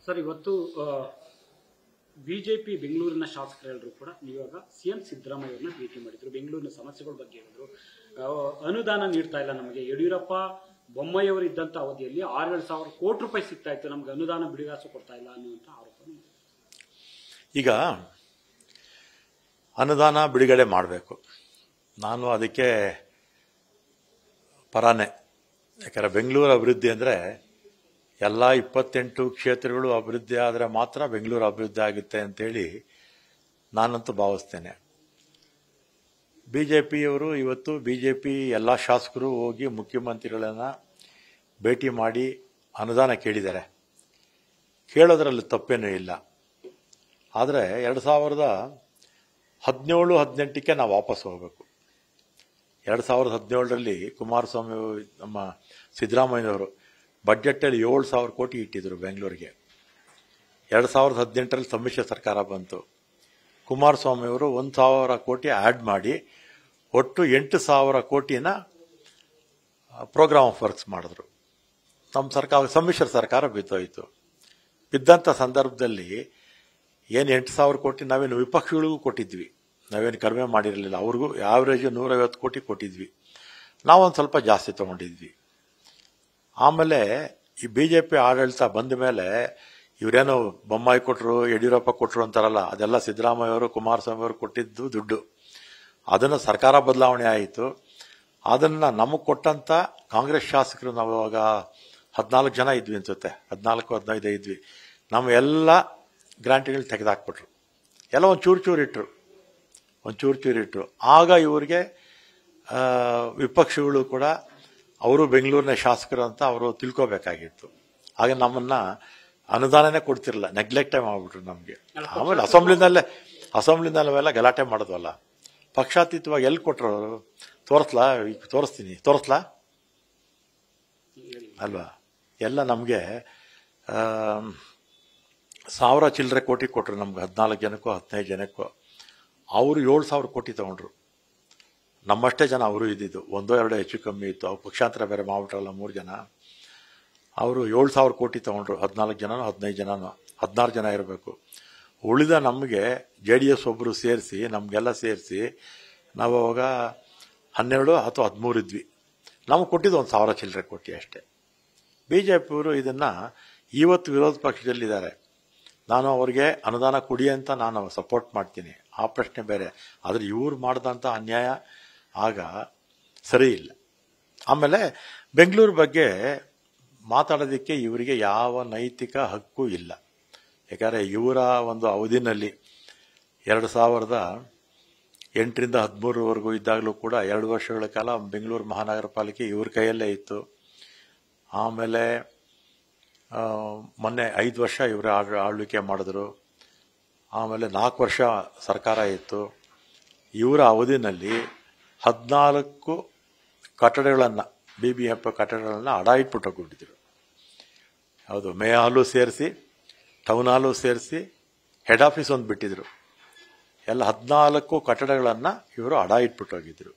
Sir, ಇವತ್ತು BJP ಬೆಂಗಳೂರಿನ ಶಾಸಕರೆಲ್ಲರೂ ಕೂಡ ಇವಾಗ ಸಿಎಂ ಸಿದ್ದರಾಮಯ್ಯವ್ರನ್ನ ಭೇಟಿ ಮಾಡಿದ್ರು. ಬೆಂಗಳೂರಿನ ಸಮಸ್ಯೆಗಳ ಬಗ್ಗೆ ಹೇಳಿದ್ರು. ಅನುದಾನ ನೀಡ್ತಾ ಇಲ್ಲ ನಮಗೆ. ಯಡಿಯೂರಪ್ಪ ಬೊಮ್ಮಾಯಿಯವರು ಇದ್ದಂತ ಅವಧಿಯಲ್ಲಿ 6,000 ಕೋಟಿ ರೂಪಾಯಿ ಸಿಗ್ತಾ ಇತ್ತು, ನಮ್ಗೆ ಅನುದಾನ ಬಿಡುಗಾಸು ಕೊಡ್ತಾ ಇಲ್ಲ ಅನ್ನುವಂಥ ಆರೋಪ. ಈಗ ಅನುದಾನ ಬಿಡುಗಡೆ ಮಾಡಬೇಕು, ನಾನು ಅದಕ್ಕೆ ಪರಾನೆ. ಯಾಕಂದರೆ ಬೆಂಗಳೂರು ಅಭಿವೃದ್ಧಿ ಅಂದರೆ ಎಲ್ಲ 28 ಕ್ಷೇತ್ರಗಳು ಅಭಿವೃದ್ಧಿ ಆದರೆ ಮಾತ್ರ ಬೆಂಗಳೂರು ಅಭಿವೃದ್ಧಿ ಆಗುತ್ತೆ ಅಂತೇಳಿ ನಾನಂತೂ ಭಾವಿಸ್ತೇನೆ. ಬಿಜೆಪಿಯವರು ಇವತ್ತು ಎಲ್ಲ ಶಾಸಕರು ಹೋಗಿ ಮುಖ್ಯಮಂತ್ರಿಗಳನ್ನು ಭೇಟಿ ಮಾಡಿ ಅನುದಾನ ಕೇಳಿದ್ದಾರೆ. ಕೇಳೋದ್ರಲ್ಲಿ ತಪ್ಪೇನೂ ಇಲ್ಲ. ಆದರೆ 2017-18ಕ್ಕೆ ನಾವು ವಾಪಸ್ ಹೋಗಬೇಕು. 2017ರಲ್ಲಿ ಕುಮಾರಸ್ವಾಮಿ ನಮ್ಮ ಸಿದ್ದರಾಮಯ್ಯನವರು ಬಜೆಟಲ್ಲಿ 7,000 ಕೋಟಿ ಇಟ್ಟಿದ್ರು ಬೆಂಗಳೂರಿಗೆ. 2018ರಲ್ಲಿ ಸಮ್ಮಿಶ್ರ ಸರ್ಕಾರ ಬಂತು. ಕುಮಾರಸ್ವಾಮಿಯವರು 1,000 ಕೋಟಿ ಆ್ಯಡ್ ಮಾಡಿ ಒಟ್ಟು 8,000 ಕೋಟಿನ ಪ್ರೋಗ್ರಾಮ್ ಆಫ್ ವರ್ಕ್ಸ್ ಮಾಡಿದ್ರು. ನಮ್ಮ ಸರ್ಕಾರ ಸಮ್ಮಿಶ್ರ ಸರ್ಕಾರ ಬಿದ್ದೋಯ್ತು. ಬಿದ್ದಂಥ ಸಂದರ್ಭದಲ್ಲಿ ಏನು 8,000 ಕೋಟಿ ನಾವೇನು ವಿಪಕ್ಷಗಳಿಗೂ ಕೊಟ್ಟಿದ್ವಿ, ನಾವೇನು ಕಡಿಮೆ ಮಾಡಿರಲಿಲ್ಲ. ಅವ್ರಿಗೂ ಆವ್ರೇಜ್ 150 ಕೋಟಿ ಕೊಟ್ಟಿದ್ವಿ, ನಾವೊಂದು ಸ್ವಲ್ಪ ಜಾಸ್ತಿ ತೊಗೊಂಡಿದ್ವಿ. ಆಮೇಲೆ ಈ ಬಿಜೆಪಿ ಆಡಳಿತ ಬಂದ ಮೇಲೆ ಇವರೇನು ಬೊಮ್ಮಾಯಿ ಕೊಟ್ಟರು, ಯಡಿಯೂರಪ್ಪ ಕೊಟ್ಟರು ಅಂತಾರಲ್ಲ, ಅದೆಲ್ಲ ಸಿದ್ದರಾಮಯ್ಯವರು ಕುಮಾರಸ್ವಾಮಿ ಅವರು ಕೊಟ್ಟಿದ್ದು ದುಡ್ಡು. ಅದನ್ನು ಸರ್ಕಾರ ಬದಲಾವಣೆ ಆಯಿತು. ಅದನ್ನು ನಮಗೆ ಕೊಟ್ಟಂಥ ಕಾಂಗ್ರೆಸ್ ಶಾಸಕರು, ನಾವು ಅವಾಗ 14 ಜನ ಇದ್ವಿ ಅನ್ಸುತ್ತೆ, 14-15 ಇದ್ವಿ, ನಮ್ಮ ಎಲ್ಲ ಗ್ರಾಂಟ್ಗಳು ತೆಗೆದಾಕ್ಬಿಟ್ರು. ಎಲ್ಲ ಒಂದು ಚೂರು ಇಟ್ಟರು. ಆಗ ಇವರಿಗೆ ವಿಪಕ್ಷಗಳು ಕೂಡ ಅವರು ಬೆಂಗಳೂರಿನ ಶಾಸಕರು ಅಂತ ಅವರು ತಿಳ್ಕೋಬೇಕಾಗಿತ್ತು. ಆಗ ನಮ್ಮನ್ನ ಅನುದಾನನೇ ಕೊಡ್ತಿರಲಿಲ್ಲ, ನೆಗ್ಲೆಕ್ಟೇ ಮಾಡಿಬಿಟ್ರು ನಮಗೆ. ಆಮೇಲೆ ಅಸೆಂಬ್ಲಿನಲ್ಲೆಲ್ಲ ಗಲಾಟೆ ಮಾಡೋದಲ್ಲ, ಪಕ್ಷಾತೀತವಾಗಿ ಎಲ್ಲಿ ಕೊಟ್ಟರು ಅವರು ತೋರಿಸ್ಲಾ ಅಲ್ವಾ? ಎಲ್ಲ ನಮಗೆ 1,000 ಚಿಲ್ಲರೆ ಕೋಟಿ ಕೊಟ್ಟರು ನಮ್ಗೆ, 14 ಜನಕ್ಕೋ 15 ಜನಕ್ಕೋ. ಅವರು 7,000 ಕೋಟಿ ತಗೊಂಡ್ರು. ನಮ್ಮಷ್ಟೇ ಜನ ಅವರು ಇದ್ದಿದ್ದು, 1-2 ಹೆಚ್ಚು ಕಮ್ಮಿ ಇತ್ತು. ಅವ್ರು ಪಕ್ಷಾಂತರ ಬೇರೆ ಮಾಡ್ಬಿಟ್ರಲ್ಲ 3 ಜನ. ಅವರು 7,000 ಕೋಟಿ ತಗೊಂಡ್ರು. 14 ಜನನೋ 15 ಜನನೋ 16 ಜನ ಇರಬೇಕು. ಉಳಿದ ನಮಗೆ JDS ಒಬ್ಬರು ಸೇರಿಸಿ, ನಮಗೆಲ್ಲ ಸೇರಿಸಿ ನಾವು ಅವಾಗ 12 ಅಥವಾ 13 ಇದ್ವಿ. ನಮಗೆ ಕೊಟ್ಟಿದ್ದು 1,000 ಚಿಲ್ಲರೆ ಕೋಟಿ ಅಷ್ಟೇ. ಬಿಜೆಪಿಯವರು ಇದನ್ನು ಇವತ್ತು ವಿರೋಧ ಪಕ್ಷದಲ್ಲಿದ್ದಾರೆ. ನಾನು ಅವ್ರಿಗೆ ಅನುದಾನ ಕೊಡಿ ಅಂತ ನಾನು ಸಪೋರ್ಟ್ ಮಾಡ್ತೀನಿ, ಆ ಪ್ರಶ್ನೆ ಬೇರೆ. ಆದರೆ ಇವ್ರು ಮಾಡಿದಂಥ ಅನ್ಯಾಯ ಆಗ ಸರಿ ಇಲ್ಲ. ಆಮೇಲೆ ಬೆಂಗಳೂರು ಬಗ್ಗೆ ಮಾತಾಡೋದಕ್ಕೆ ಇವರಿಗೆ ಯಾವ ನೈತಿಕ ಹಕ್ಕು ಇಲ್ಲ. ಯಾಕಂದರೆ ಇವರ ಒಂದು ಅವಧಿನಲ್ಲಿ 2008-13ವರೆಗೂ ಇದ್ದಾಗಲೂ ಕೂಡ 2 ವರ್ಷಗಳ ಕಾಲ ಬೆಂಗಳೂರು ಮಹಾನಗರ ಪಾಲಿಕೆ ಇವ್ರ ಕೈಯಲ್ಲೇ ಇತ್ತು. ಆಮೇಲೆ ಮೊನ್ನೆ 5 ವರ್ಷ ಇವರೇ ಆಳ್ವಿಕೆ ಮಾಡಿದ್ರು. ಆಮೇಲೆ 4 ವರ್ಷ ಸರ್ಕಾರ ಇತ್ತು. ಇವರ ಅವಧಿನಲ್ಲಿ 14 ಕಟ್ಟಡಗಳನ್ನು, BBMP ಕಟ್ಟಡಗಳನ್ನು ಅಡ ಇಟ್ಬಿಟ್ಟೋಗ್ಬಿಟ್ಟಿದ್ರು. ಹೌದು, ಮೇ ಹಾಲು ಸೇರಿಸಿ, ಟೌನ್ ಹಾಲು ಸೇರಿಸಿ, ಹೆಡ್ ಆಫೀಸ್ ಒಂದು ಬಿಟ್ಟಿದ್ರು. ಎಲ್ಲ 14 ಕಟ್ಟಡಗಳನ್ನು ಇವರು ಅಡ ಇಟ್ಬಿಟ್ಟೋಗಿದ್ರು.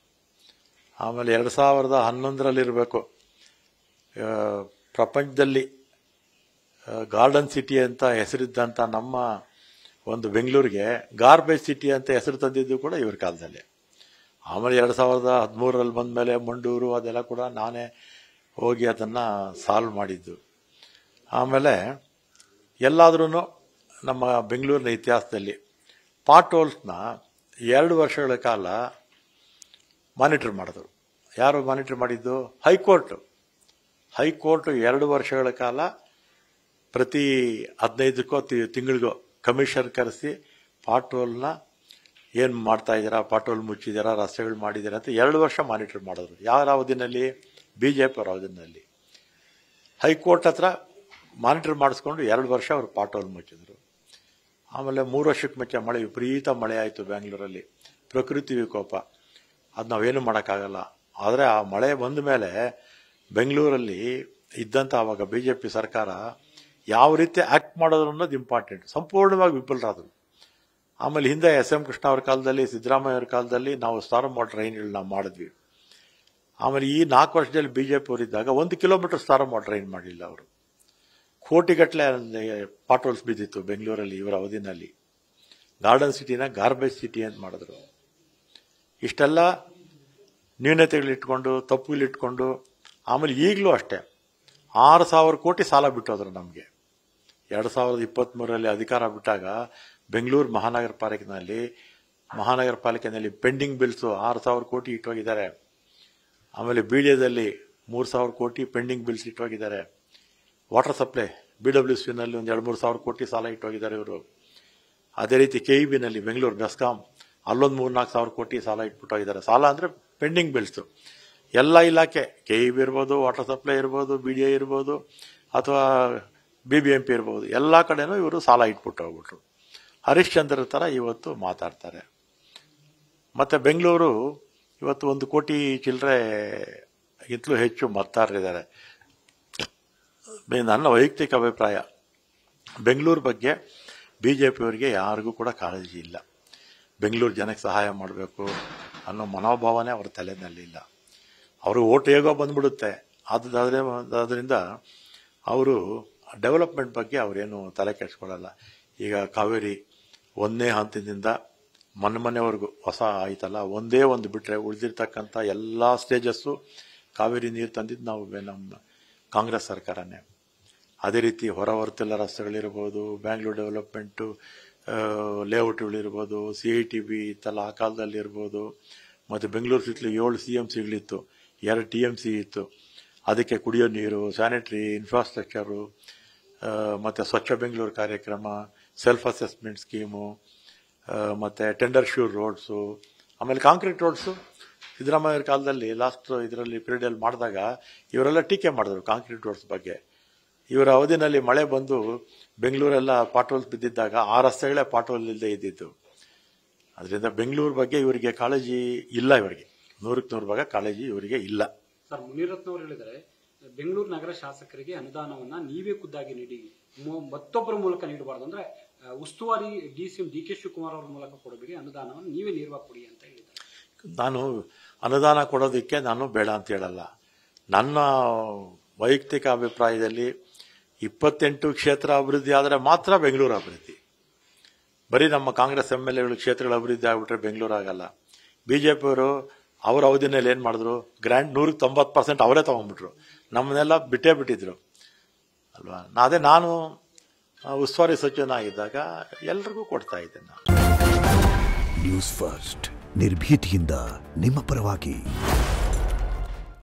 ಆಮೇಲೆ 2011ರಲ್ಲಿರಬೇಕು, ಪ್ರಪಂಚದಲ್ಲಿ ಗಾರ್ಡನ್ ಸಿಟಿ ಅಂತ ಹೆಸರಿದ್ದಂಥ ನಮ್ಮ ಒಂದು ಬೆಂಗಳೂರಿಗೆ ಗಾರ್ಬೇಜ್ ಸಿಟಿ ಅಂತ ಹೆಸರು ತಂದಿದ್ದು ಕೂಡ ಇವ್ರ ಕಾಲದಲ್ಲಿ. ಆಮೇಲೆ 2013ರಲ್ಲಿ ಬಂದ ಮೇಲೆ ಮಂಡೂರು ಅದೆಲ್ಲ ಕೂಡ ನಾನೇ ಹೋಗಿ ಅದನ್ನು ಸಾಲ್ವ್ ಮಾಡಿದ್ದು. ಆಮೇಲೆ ಎಲ್ಲಾದ್ರೂ ನಮ್ಮ ಬೆಂಗಳೂರಿನ ಇತಿಹಾಸದಲ್ಲಿ ಪಾಟ್ ಹೋಲ್ಸ್ನ 2 ವರ್ಷಗಳ ಕಾಲ ಮಾನಿಟರ್ ಮಾಡಿದ್ರು. ಯಾರು ಮಾನಿಟರ್ ಮಾಡಿದ್ದು? ಹೈಕೋರ್ಟ್ 2 ವರ್ಷಗಳ ಕಾಲ ಪ್ರತಿ 15ಕ್ಕೋ ತಿಂಗಳಿಗೋ ಕಮಿಷನ್ ಕರೆಸಿ ಪಾಟ್ ಹೋಲ್ನ ಏನು ಮಾಡ್ತಾ ಇದ್ದೀರಾ, ಪಾಟ್ ಹೋಲ್ ಮುಚ್ಚಿದ್ದೀರಾ, ರಸ್ತೆಗಳು ಮಾಡಿದ್ದೀರಾ ಅಂತ 2 ವರ್ಷ ಮಾನಿಟರ್ ಮಾಡಿದ್ರು. ಯಾರ ಅವಧಿನಲ್ಲಿ? ಬಿಜೆಪಿ ಅವರ ಅವಧಿನಲ್ಲಿ. ಹೈಕೋರ್ಟ್ ಹತ್ರ ಮಾನಿಟರ್ ಮಾಡಿಸ್ಕೊಂಡು 2 ವರ್ಷ ಅವರು ಪಾಟ್ ಹೋಲ್ ಮುಚ್ಚಿದ್ರು. ಆಮೇಲೆ 3 ವರ್ಷಕ್ಕೆ ಮುಂಚೆ ವಿಪರೀತ ಮಳೆ ಆಯಿತು ಬೆಂಗಳೂರಲ್ಲಿ, ಪ್ರಕೃತಿ ವಿಕೋಪ. ಅದು ನಾವೇನು ಮಾಡೋಕ್ಕಾಗಲ್ಲ. ಆದರೆ ಆ ಮಳೆ ಬಂದ ಮೇಲೆ ಬೆಂಗಳೂರಲ್ಲಿ ಇದ್ದಂಥ ಆವಾಗ ಬಿಜೆಪಿ ಸರ್ಕಾರ ಯಾವ ರೀತಿ ಆ್ಯಕ್ಟ್ ಮಾಡೋದು ಅನ್ನೋದು ಇಂಪಾರ್ಟೆಂಟ್. ಸಂಪೂರ್ಣವಾಗಿ ವಿಫಲರಾದರು. ಆಮೇಲೆ ಹಿಂದೆ SM ಕೃಷ್ಣ ಅವ್ರ ಕಾಲದಲ್ಲಿ, ಸಿದ್ದರಾಮಯ್ಯ ಅವ್ರ ಕಾಲದಲ್ಲಿ ನಾವು ಸ್ಟಾರ್ ವಾಟರ್ ರೈನ್ಗಳು ನಾವು ಮಾಡಿದ್ವಿ. ಆಮೇಲೆ ಈ 4 ವರ್ಷದಲ್ಲಿ ಬಿಜೆಪಿ ಅವರಿದ್ದಾಗ 1 ಕಿಲೋಮೀಟರ್ ಸ್ಟಾರ್ ವಾಟರ್ ರೈನ್ ಮಾಡಲಿಲ್ಲ ಅವರು. ಕೋಟಿಗಟ್ಟಲೆ ಪಾಟ್ ಬಿದ್ದಿತ್ತು ಬೆಂಗಳೂರಲ್ಲಿ ಇವರ ಅವಧಿನಲ್ಲಿ. ಗಾರ್ಡನ್ ಸಿಟಿನ ಗಾರ್ಬೇಜ್ ಸಿಟಿ ಅಂತ ಮಾಡಿದ್ರು. ಇಷ್ಟೆಲ್ಲ ನ್ಯೂನತೆಗಳಿಟ್ಕೊಂಡು ತಪ್ಪುಗಳಿಟ್ಕೊಂಡು ಆಮೇಲೆ ಈಗಲೂ ಅಷ್ಟೇ 6,000 ಕೋಟಿ ಸಾಲ ಬಿಟ್ಟೋದ್ರು ನಮಗೆ. 2023ರಲ್ಲಿ ಅಧಿಕಾರ ಬಿಟ್ಟಾಗ ಬೆಂಗಳೂರು ಮಹಾನಗರ ಪಾಲಿಕೆನಲ್ಲಿ ಪೆಂಡಿಂಗ್ ಬಿಲ್ಸ್ 6,000 ಕೋಟಿ ಇಟ್ಟೋಗಿದ್ದಾರೆ. ಆಮೇಲೆ BDAದಲ್ಲಿ 3,000 ಕೋಟಿ ಪೆಂಡಿಂಗ್ ಬಿಲ್ಸ್ ಇಟ್ಟೋಗಿದ್ದಾರೆ. ವಾಟರ್ ಸಪ್ಲೈ BWCನಲ್ಲಿ ಒಂದು 2-3 ಸಾವಿರ ಕೋಟಿ ಸಾಲ ಇಟ್ಟೋಗಿದ್ದಾರೆ ಇವರು. ಅದೇ ರೀತಿ KEBನಲ್ಲಿ ಬೆಂಗಳೂರು ಬೆಸ್ಕಾಂ ಅಲ್ಲೊಂದು 3-4 ಸಾವಿರ ಕೋಟಿ ಸಾಲ ಇಟ್ಬಿಟ್ಟೋಗಿದ್ದಾರೆ. ಸಾಲ ಅಂದರೆ ಪೆಂಡಿಂಗ್ ಬಿಲ್ಸ್. ಎಲ್ಲ ಇಲಾಖೆ KEB ಇರ್ಬೋದು, ವಾಟರ್ ಸಪ್ಲೈ ಇರ್ಬೋದು, BDA ಇರ್ಬೋದು, ಅಥವಾ BBMP ಇರ್ಬೋದು, ಎಲ್ಲ ಕಡೆನೂ ಇವರು ಸಾಲ ಇಟ್ಬಿಟ್ಟು ಹೋಗ್ಬಿಟ್ರು. ಹರಿಶ್ಚಂದ್ರ ಥರ ಇವತ್ತು ಮಾತಾಡ್ತಾರೆ. ಮತ್ತು ಬೆಂಗಳೂರು ಇವತ್ತು 1 ಕೋಟಿ ಚಿಲ್ಲರೆಗಿಂತಲೂ ಹೆಚ್ಚು ಮತದಾರರಿದ್ದಾರೆ. ನನ್ನ ವೈಯಕ್ತಿಕ ಅಭಿಪ್ರಾಯ, ಬೆಂಗಳೂರು ಬಗ್ಗೆ BJPಯವರಿಗೆ ಯಾರಿಗೂ ಕೂಡ ಕಾಳಜಿ ಇಲ್ಲ. ಬೆಂಗಳೂರು ಜನಕ್ಕೆ ಸಹಾಯ ಮಾಡಬೇಕು ಅನ್ನೋ ಮನೋಭಾವನೆ ಅವ್ರ ತಲೆನಲ್ಲಿಲ್ಲ. ಅವರು ಓಟ್ ಹೇಗೋ ಬಂದ್ಬಿಡುತ್ತೆ. ಆದ್ದರಿಂದ ಅವರು ಡೆವಲಪ್ಮೆಂಟ್ ಬಗ್ಗೆ ಅವರೇನು ತಲೆ ಕೆಡಿಸ್ಕೊಳ್ಳಲ್ಲ. ಈಗ ಕಾವೇರಿ 1ನೇ ಹಂತದಿಂದ ಮನೆವರೆಗೂ ಹೊಸ ಆಯ್ತಲ್ಲ, ಒಂದೇ ಒಂದು ಬಿಟ್ಟರೆ ಉಳಿದಿರ್ತಕ್ಕಂಥ ಎಲ್ಲ ಸ್ಟೇಜಸ್ಸು ಕಾವೇರಿ ನೀರು ತಂದಿದ್ದು ನಾವು ನಮ್ಮ ಕಾಂಗ್ರೆಸ್ ಸರ್ಕಾರನೇ. ಅದೇ ರೀತಿ ಹೊರವರ್ತಿಲ್ಲ ರಸ್ತೆಗಳಿರ್ಬೋದು, ಬ್ಯಾಂಗ್ಳೂರ್ ಡೆವಲಪ್ಮೆಂಟು ಲೇಔಟ್ಗಳಿರ್ಬೋದು, CITB ಇತ್ತಲ್ಲ ಆ ಕಾಲದಲ್ಲಿ ಇರ್ಬೋದು, ಮತ್ತು ಬೆಂಗಳೂರು ಸುತ್ತಲೂ 7 CMCಗಳಿತ್ತು, 2 TMC ಇತ್ತು. ಅದಕ್ಕೆ ಕುಡಿಯೋ ನೀರು, ಸ್ಯಾನಿಟರಿ, ಇನ್ಫ್ರಾಸ್ಟ್ರಕ್ಚರು, ಮತ್ತು ಸ್ವಚ್ಛ ಬೆಂಗಳೂರು ಕಾರ್ಯಕ್ರಮ, ಸೆಲ್ಫ್ ಅಸೆಸ್ಮೆಂಟ್ ಸ್ಕೀಮು, ಮತ್ತು ಟೆಂಡರ್ ಶ್ಯೂರ್ ರೋಡ್ಸು, ಆಮೇಲೆ ಕಾಂಕ್ರೀಟ್ ರೋಡ್ಸು. ಸಿದ್ದರಾಮಯ್ಯ ಕಾಲದಲ್ಲಿ ಲಾಸ್ಟ್ ಇದರಲ್ಲಿ ಪೀರಿಯಡಲ್ಲಿ ಮಾಡಿದಾಗ ಇವರೆಲ್ಲ ಟೀಕೆ ಮಾಡಿದ್ರು ಕಾಂಕ್ರೀಟ್ ರೋಡ್ಸ್ ಬಗ್ಗೆ. ಇವರ ಅವಧಿನಲ್ಲಿ ಮಳೆ ಬಂದು ಬೆಂಗಳೂರೆಲ್ಲ ಪಾಟೋಲ್ಸ್ ಬಿದ್ದಿದ್ದಾಗ ಆ ರಸ್ತೆಗಳೇ ಪಾಟೋಲ್ ಇಲ್ಲದೆ ಇದ್ದಿದ್ದು. ಅದರಿಂದ ಬೆಂಗಳೂರು ಬಗ್ಗೆ ಇವರಿಗೆ ಕಾಳಜಿ ಇಲ್ಲ. ಇವರಿಗೆ 100% ಭಾಗ ಕಾಳಜಿ ಇವರಿಗೆ ಇಲ್ಲ. ಸರ್, ಮುನಿರತ್ನ ಅವರು ಹೇಳಿದರೆ ಬೆಂಗಳೂರು ನಗರ ಶಾಸಕರಿಗೆ ಅನುದಾನವನ್ನ ನೀವೇ ಖುದ್ದಾಗಿ ನೀಡಿ, ಮತ್ತೊಬ್ಬರ ಮೂಲಕ ನೀಡಬಾರ್ದು. ಅಂದ್ರೆ ಉಸ್ತುವಾರಿ DCM DK ಶಿವಕುಮಾರ್ ಅವರ ಮೂಲಕ ಕೊಡಬೇಡಿ, ಅನುದಾನವನ್ನು ನೀವೇ ನೇರವಾಗಿ ಕೊಡಿ ಅಂತ ಹೇಳಿದ್ದಾರೆ. ನಾನು ಅನುದಾನ ಕೊಡೋದಕ್ಕೆ ನಾನು ಬೇಡ ಅಂತ ಹೇಳಲ್ಲ. ನನ್ನ ವೈಯಕ್ತಿಕ ಅಭಿಪ್ರಾಯದಲ್ಲಿ 28 ಕ್ಷೇತ್ರ ಅಭಿವೃದ್ಧಿ ಆದರೆ ಮಾತ್ರ ಬೆಂಗಳೂರು ಅಭಿವೃದ್ಧಿ. ಬರೀ ನಮ್ಮ ಕಾಂಗ್ರೆಸ್ MLAಗಳು ಕ್ಷೇತ್ರಗಳ ಅಭಿವೃದ್ಧಿ ಆಗಿಬಿಟ್ರೆ ಬೆಂಗಳೂರು ಆಗಲ್ಲ. BJPಯವರು ಅವರ ಅವಧಿನಲ್ಲಿ ಏನು ಮಾಡಿದ್ರು, ಗ್ರ್ಯಾಂಡ್ 190% ಅವರೇ ತಗೊಂಡ್ಬಿಟ್ರು, ನಮ್ಮನ್ನೆಲ್ಲ ಬಿಟ್ಟೇ ಬಿಟ್ಟಿದ್ರು ಅಲ್ವಾ. ನಾನು ಉಸ್ತುವಾರಿ ಸಚಿವನಾಗಿದ್ದಾಗ ಎಲ್ರಿಗೂ ಕೊಡ್ತಾ ಇದ್ದೆ. ನ್ಯೂಸ್ ಫಸ್ಟ್, ನಿರ್ಭೀತಿಯಿಂದ ನಿಮ್ಮ ಪರವಾಗಿ.